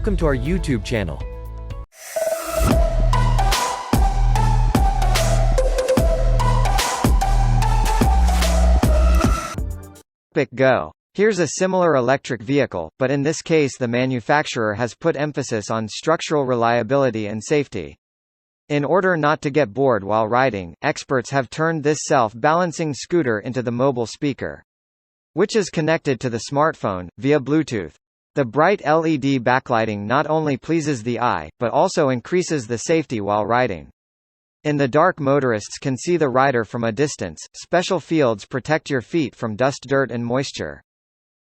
Welcome to our YouTube channel. Epikgo. Here's a similar electric vehicle, but in this case the manufacturer has put emphasis on structural reliability and safety. In order not to get bored while riding, experts have turned this self-balancing scooter into the mobile speaker, which is connected to the smartphone, via Bluetooth. The bright LED backlighting not only pleases the eye, but also increases the safety while riding. In the dark, motorists can see the rider from a distance. Special fields protect your feet from dust, dirt and moisture.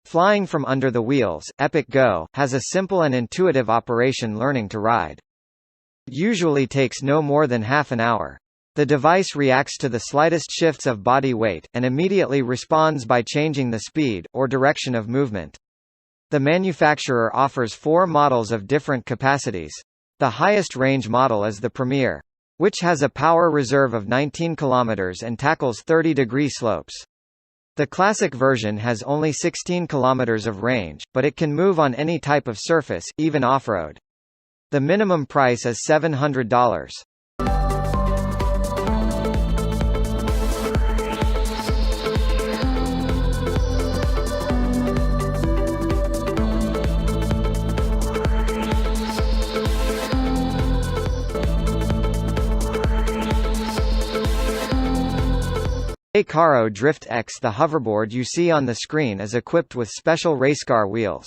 Flying from under the wheels, Epikgo has a simple and intuitive operation. Learning to ride it usually takes no more than half an hour. The device reacts to the slightest shifts of body weight, and immediately responds by changing the speed, or direction of movement. The manufacturer offers 4 models of different capacities. The highest range model is the Premier, which has a power reserve of 19 km and tackles 30-degree slopes. The classic version has only 16 km of range, but it can move on any type of surface, even off-road. The minimum price is $700. Acaro Drift X. The hoverboard you see on the screen is equipped with special racecar wheels.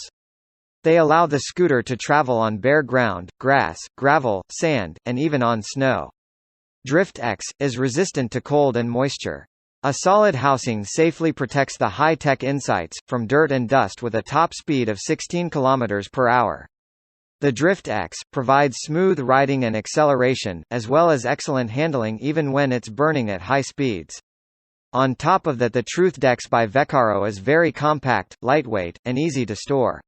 They allow the scooter to travel on bare ground, grass, gravel, sand, and even on snow. Drift X is resistant to cold and moisture. A solid housing safely protects the high-tech insides from dirt and dust with a top speed of 16 km per hour. The Drift X provides smooth riding and acceleration, as well as excellent handling even when it's burning at high speeds. On top of that, the Truth Dex by Acaro is very compact, lightweight, and easy to store.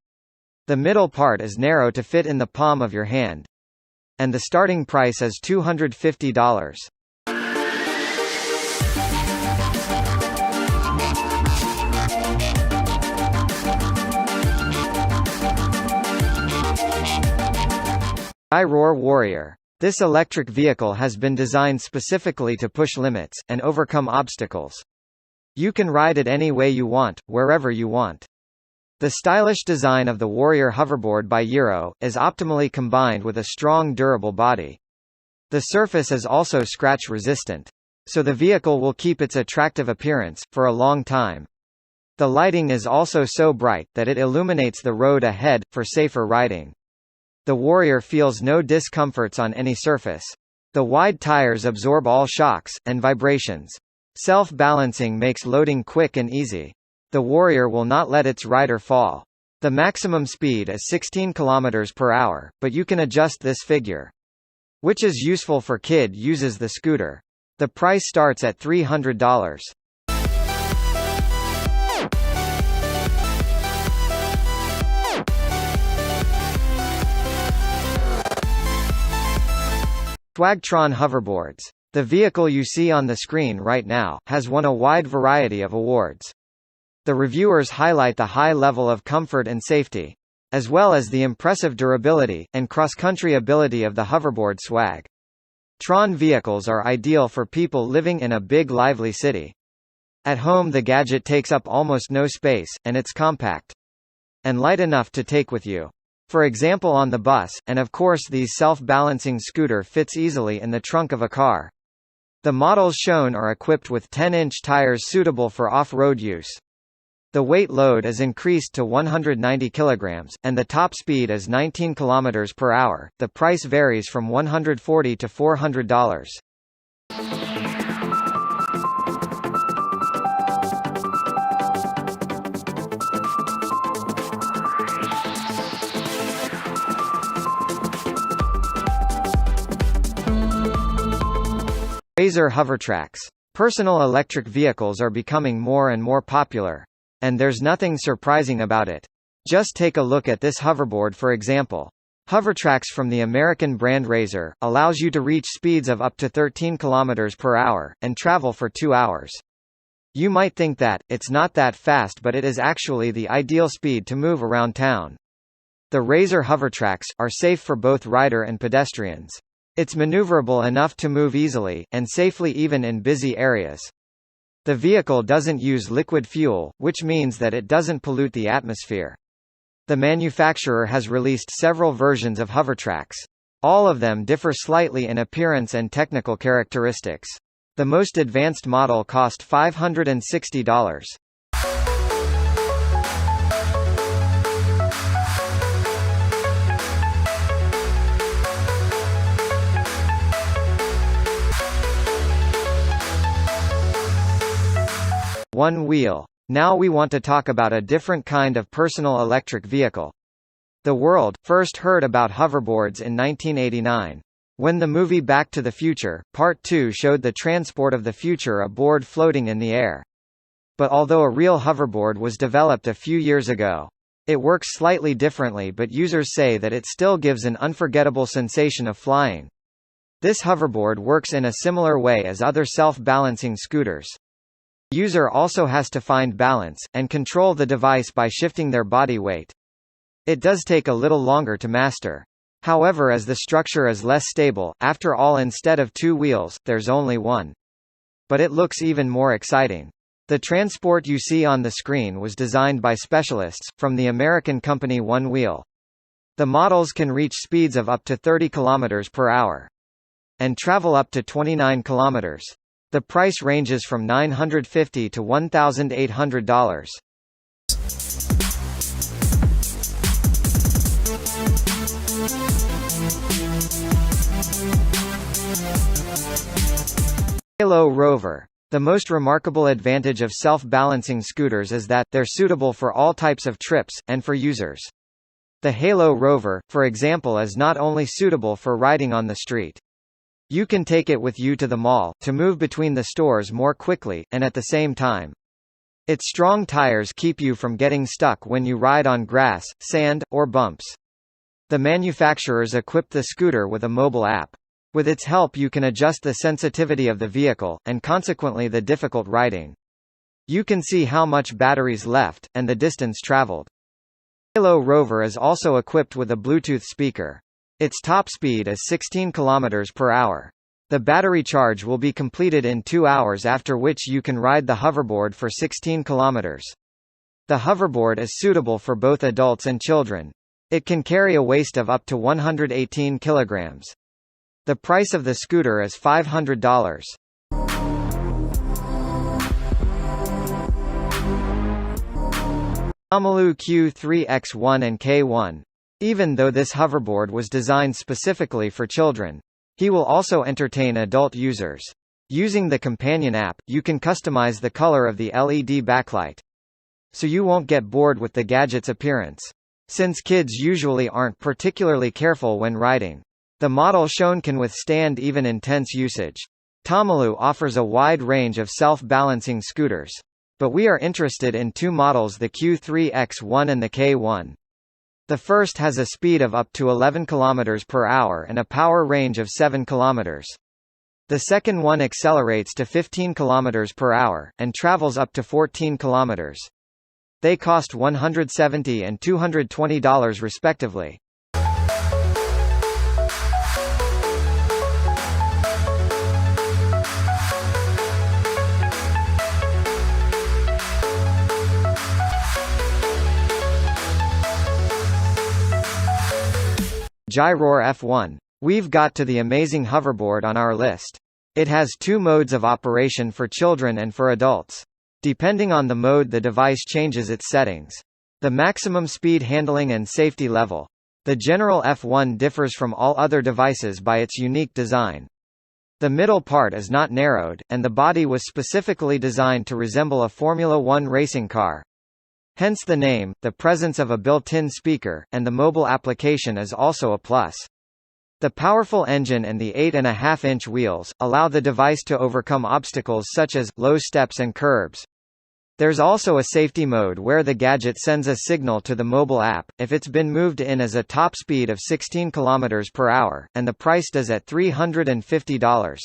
The middle part is narrow to fit in the palm of your hand. And the starting price is $250. Gyro Warrior. This electric vehicle has been designed specifically to push limits, and overcome obstacles. You can ride it any way you want, wherever you want. The stylish design of the Warrior hoverboard by Gyro is optimally combined with a strong, durable body. The surface is also scratch-resistant, so the vehicle will keep its attractive appearance for a long time. The lighting is also so bright that it illuminates the road ahead, for safer riding. The Warrior feels no discomforts on any surface. The wide tires absorb all shocks and vibrations. Self-balancing makes loading quick and easy. The Warrior will not let its rider fall. The maximum speed is 16 km per hour, but you can adjust this figure, which is useful for kid uses the scooter. The price starts at $300. Swagtron hoverboards. The vehicle you see on the screen right now has won a wide variety of awards. The reviewers highlight the high level of comfort and safety, as well as the impressive durability and cross-country ability of the hoverboard Swag. Tron vehicles are ideal for people living in a big, lively city. At home, the gadget takes up almost no space, and it's compact and light enough to take with you. For example, on the bus, and of course these self-balancing scooter fits easily in the trunk of a car. The models shown are equipped with 10-inch tires suitable for off-road use. The weight load is increased to 190 kg, and the top speed is 19 km per hour. The price varies from $140 to $400. Razer Hovertrax. Personal electric vehicles are becoming more and more popular. And there's nothing surprising about it. Just take a look at this hoverboard for example. Hovertrax from the American brand Razer allows you to reach speeds of up to 13 km per hour, and travel for 2 hours. You might think that it's not that fast, but it is actually the ideal speed to move around town. The Razor Hovertrax are safe for both rider and pedestrians. It's maneuverable enough to move easily, and safely even in busy areas. The vehicle doesn't use liquid fuel, which means that it doesn't pollute the atmosphere. The manufacturer has released several versions of Hovertrax. All of them differ slightly in appearance and technical characteristics. The most advanced model cost $560. OneWheel. Now we want to talk about a different kind of personal electric vehicle. The world first heard about hoverboards in 1989. When the movie Back to the Future, Part 2 showed the transport of the future aboard floating in the air. But although a real hoverboard was developed a few years ago, it works slightly differently, but users say that it still gives an unforgettable sensation of flying. This hoverboard works in a similar way as other self-balancing scooters. The user also has to find balance, and control the device by shifting their body weight. It does take a little longer to master. However, as the structure is less stable, after all, instead of 2 wheels, there's only one. But it looks even more exciting. The transport you see on the screen was designed by specialists, from the American company OneWheel. The models can reach speeds of up to 30 km per hour. And travel up to 29 kilometers. The price ranges from $950 to $1,800. Halo Rover. The most remarkable advantage of self-balancing scooters is that they're suitable for all types of trips, and for users. The Halo Rover, for example, is not only suitable for riding on the street. You can take it with you to the mall, to move between the stores more quickly, and at the same time. Its strong tires keep you from getting stuck when you ride on grass, sand, or bumps. The manufacturers equipped the scooter with a mobile app. With its help you can adjust the sensitivity of the vehicle, and consequently the difficult riding. You can see how much batteries left, and the distance traveled. Halo Rover is also equipped with a Bluetooth speaker. Its top speed is 16 km per hour. The battery charge will be completed in 2 hours, after which you can ride the hoverboard for 16 km. The hoverboard is suitable for both adults and children. It can carry a waist of up to 118 kilograms. The price of the scooter is $500. Hovertrax Q3X1 and K1. Even though this hoverboard was designed specifically for children, he will also entertain adult users. Using the companion app, you can customize the color of the LED backlight. So you won't get bored with the gadget's appearance. Since kids usually aren't particularly careful when riding, the model shown can withstand even intense usage. Tomalu offers a wide range of self-balancing scooters. But we are interested in 2 models, the Q3X1 and the K1. The first has a speed of up to 11 km per hour and a power range of 7 km. The second one accelerates to 15 km per hour, and travels up to 14 km. They cost $170 and $220 respectively. Gyro F1. We've got to the amazing hoverboard on our list. It has 2 modes of operation for children and for adults. Depending on the mode, the device changes its settings. The maximum speed handling and safety level. The general F1 differs from all other devices by its unique design. The middle part is not narrowed, and the body was specifically designed to resemble a Formula One racing car. Hence the name. The presence of a built-in speaker, and the mobile application is also a plus. The powerful engine and the 8.5-inch wheels allow the device to overcome obstacles such as low steps and curbs. There's also a safety mode where the gadget sends a signal to the mobile app if it's been moved in as a top speed of 16 km per hour, and the price is at $350.